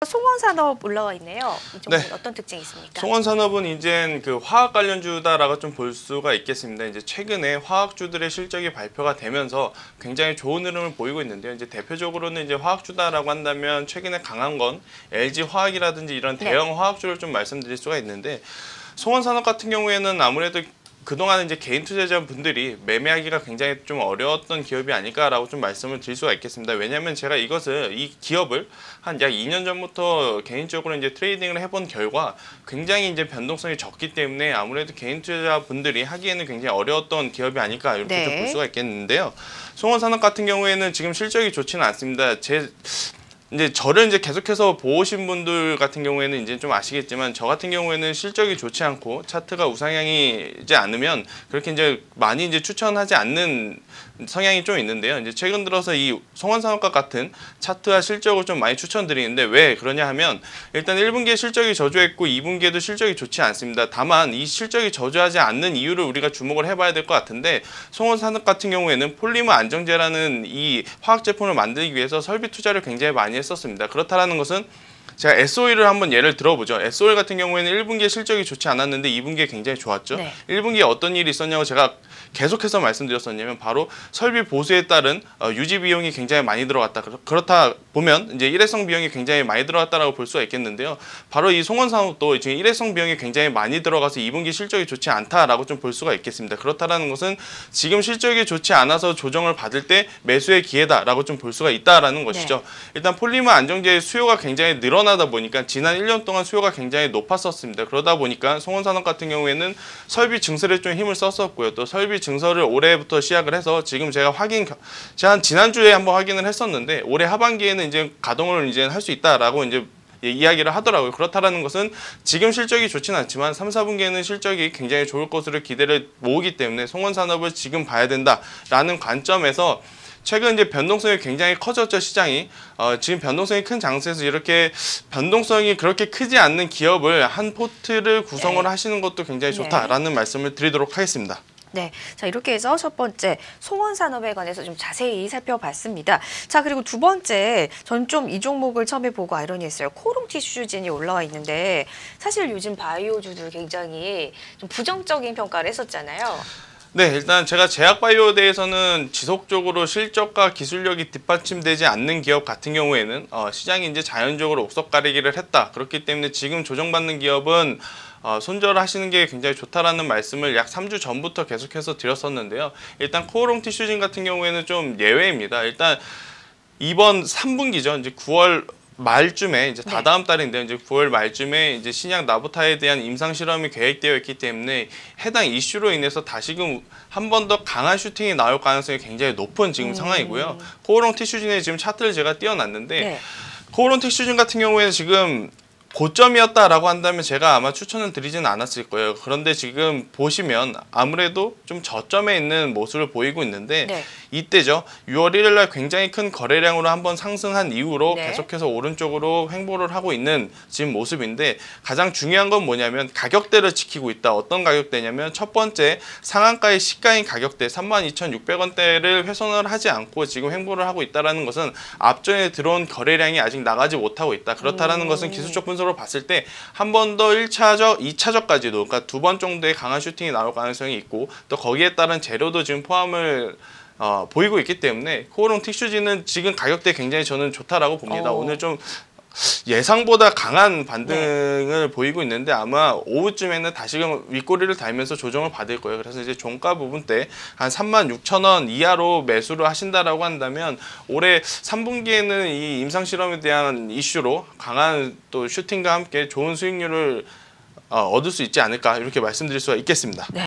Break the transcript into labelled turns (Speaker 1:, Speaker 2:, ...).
Speaker 1: 송원산업 올라와 있네요. 이 종목은
Speaker 2: 네.
Speaker 1: 어떤 특징이 있습니까?
Speaker 2: 송원산업은 이제 그 화학 관련주다라고 좀 볼 수가 있겠습니다. 이제 최근에 화학주들의 실적이 발표가 되면서 굉장히 좋은 흐름을 보이고 있는데요. 이제 대표적으로는 이제 화학주다라고 한다면 최근에 강한 건 LG 화학이라든지 이런 대형 화학주를 좀 말씀드릴 수가 있는데, 송원산업 같은 경우에는 아무래도 그동안 이제 개인 투자자분들이 매매하기가 굉장히 좀 어려웠던 기업이 아닐까라고 좀 말씀을 드릴 수가 있겠습니다. 왜냐하면 제가 이 기업을 한 약 2년 전부터 개인적으로 이제 트레이딩을 해본 결과 굉장히 이제 변동성이 적기 때문에 아무래도 개인 투자자분들이 하기에는 굉장히 어려웠던 기업이 아닐까 이렇게 좀 볼 수가 있겠는데요. 송원산업 같은 경우에는 지금 실적이 좋지는 않습니다. 이제 저를 이제 계속해서 보신 분들 같은 경우에는 이제 좀 아시겠지만, 저 같은 경우에는 실적이 좋지 않고 차트가 우상향이지 않으면 그렇게 이제 많이 이제 추천하지 않는 성향이 좀 있는데요. 이제 최근 들어서 이 송원산업과 같은 차트와 실적을 좀 많이 추천드리는데, 왜 그러냐 하면 일단 1분기에 실적이 저조했고 2분기에도 실적이 좋지 않습니다. 다만 이 실적이 저조하지 않는 이유를 우리가 주목을 해봐야 될 것 같은데, 송원산업 같은 경우에는 폴리머 안정제라는 이 화학 제품을 만들기 위해서 설비 투자를 굉장히 많이 했었습니다. 그렇다라는 것은 제가 SOE를 한번 예를 들어보죠. SOE 같은 경우에는 1분기에 실적이 좋지 않았는데 2분기에 굉장히 좋았죠. 1분기에 어떤 일이 있었냐고 제가 계속해서 말씀드렸었냐면, 바로 설비 보수에 따른 유지 비용이 굉장히 많이 들어갔다. 그렇다 보면 이제 일회성 비용이 굉장히 많이 들어갔다라고 볼 수가 있겠는데요. 바로 이 송원산업도 지금 일회성 비용이 굉장히 많이 들어가서 2분기 실적이 좋지 않다라고 좀 볼 수가 있겠습니다. 그렇다라는 것은 지금 실적이 좋지 않아서 조정을 받을 때 매수의 기회다라고 좀 볼 수가 있다라는 것이죠. 일단 폴리머 안정제의 수요가 굉장히 늘어나다 보니까 지난 1년 동안 수요가 굉장히 높았었습니다. 그러다 보니까 송원산업 같은 경우에는 설비 증설에 좀 힘을 썼었고요. 또 설비 증설을 올해부터 시작을 해서 지금 제가 지난주에 한번 확인을 했었는데, 올해 하반기에는 이제 가동을 이제 할 수 있다라고 이제 이야기를 하더라고요. 그렇다라는 것은 지금 실적이 좋지는 않지만 3, 4분기에는 실적이 굉장히 좋을 것으로 기대를 모으기 때문에 송원산업을 지금 봐야 된다라는 관점에서, 최근 이제 변동성이 굉장히 커졌죠, 시장이. 지금 변동성이 큰 장세에서 이렇게 변동성이 그렇게 크지 않는 기업을 한 포트를 구성을 하시는 것도 굉장히 좋다라는 말씀을 드리도록 하겠습니다.
Speaker 1: 네, 자 이렇게 해서 첫 번째 송원산업에 관해서 좀 자세히 살펴봤습니다. 자, 그리고 두 번째, 전 좀 이 종목을 처음에 보고 아이러니했어요. 코롱티슈진이 올라와 있는데, 사실 요즘 바이오주들 굉장히 좀 부정적인 평가를 했었잖아요.
Speaker 2: 네, 일단 제가 제약바이오에 대해서는 지속적으로 실적과 기술력이 뒷받침되지 않는 기업 같은 경우에는 시장이 이제 자연적으로 옥석 가리기를 했다. 그렇기 때문에 지금 조정받는 기업은 손절하시는 게 굉장히 좋다라는 말씀을 약 3주 전부터 계속해서 드렸었는데요. 일단 코오롱 티슈진 같은 경우에는 좀 예외입니다. 일단 이번 3분기죠. 이제 9월 말쯤에 이제 다다음 달인데요. 이제 9월 말쯤에 이제 신약 나보타에 대한 임상 실험이 계획되어 있기 때문에 해당 이슈로 인해서 다시금 한 번 더 강한 슈팅이 나올 가능성이 굉장히 높은 지금 상황이고요. 코오롱 티슈진의 지금 차트를 제가 띄워놨는데, 코오롱 티슈진 같은 경우에는 지금 고점이었다라고 한다면 제가 아마 추천을 드리지는 않았을 거예요. 그런데 지금 보시면 아무래도 좀 저점에 있는 모습을 보이고 있는데, 이때죠. 6월 1일 날 굉장히 큰 거래량으로 한번 상승한 이후로 계속해서 오른쪽으로 횡보를 하고 있는 지금 모습인데, 가장 중요한 건 뭐냐면 가격대를 지키고 있다. 어떤 가격대냐면, 첫 번째 상한가의 시가인 가격대 32,600원대를 훼손을 하지 않고 지금 횡보를 하고 있다는 것은 앞전에 들어온 거래량이 아직 나가지 못하고 있다. 그렇다는 것은 기술적 분석으로 봤을 때 한 번 더 1차적, 2차적까지도, 그러니까 2번 정도의 강한 슈팅이 나올 가능성이 있고, 또 거기에 따른 재료도 지금 포함을 보이고 있기 때문에 코오롱 티슈진은 지금 가격대 굉장히 저는 좋다라고 봅니다. 오늘 좀 예상보다 강한 반등을 보이고 있는데, 아마 오후쯤에는 다시금 윗꼬리를 달면서 조정을 받을 거예요. 그래서 이제 종가 부분 때 한 36,000원 이하로 매수를 하신다라고 한다면, 올해 3분기에는 이 임상 실험에 대한 이슈로 강한 또 슈팅과 함께 좋은 수익률을 얻을 수 있지 않을까, 이렇게 말씀드릴 수가 있겠습니다.